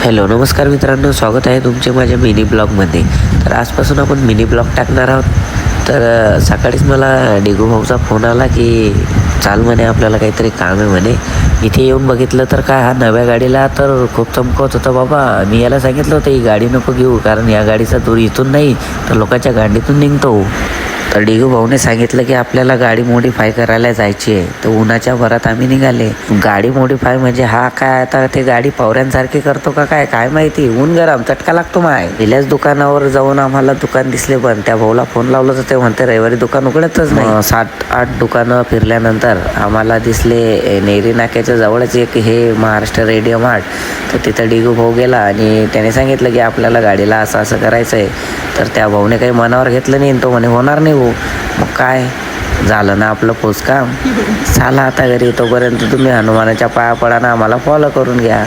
Hello नमस्कार मित्रांनो, स्वागत आहे तुमचे माझ्या मिनी ब्लॉगमध्ये. तर आजपासून आपण मिनी ब्लॉग टाकणार आहोत. तर सकाळीच मला डिगू भाऊचा फोन आला की चाल म्हणे, आपल्याला काहीतरी काम आहे म्हणे. इथे येऊन बघितलं तर काय, हा नव्या गाडीला तर खूप चमकवत होता बाबा. मी याला सांगितलं होतं ही गाडी नको घेऊ, कारण या गाडीचा दूर इथून नाही तर लोकांच्या गाडीतून निघतो. तर डिगू भाऊने सांगितलं की आपल्याला गाडी मॉडिफाय करायला जायची आहे. तर उन्हाच्या भरात आम्ही निघाले. गाडी मॉडिफाय म्हणजे हा काय, आता ते गाडी पवऱ्यांसारखी करतो का काय, काय माहिती. ऊन गरम चटका लागतो माय. पहिल्याच दुकानावर जाऊन आम्हाला दुकान दिसले, पण त्या भाऊला फोन लावलं तर ते म्हणते रविवारी दुकान उघडतच नाही. 7-8 दुकानं फिरल्यानंतर आम्हाला दिसले नेरी नाक्याच्या जवळच एक हे महाराष्ट्र रेडिओ मार्ट. तर तिथं डिगू भाऊ गेला आणि त्याने सांगितलं की आपल्याला गाडीला असं असं करायचं आहे. तर त्या भाऊने काही मनावर घेतलं नाही. तो म्हणे होणार नाही भाऊ. मग काय झालं ना आपलं पोच काम. चला आता घरी. तोपर्यंत तुम्ही हनुमानाच्या पाया पडा ना, आम्हाला फॉलो करून घ्या.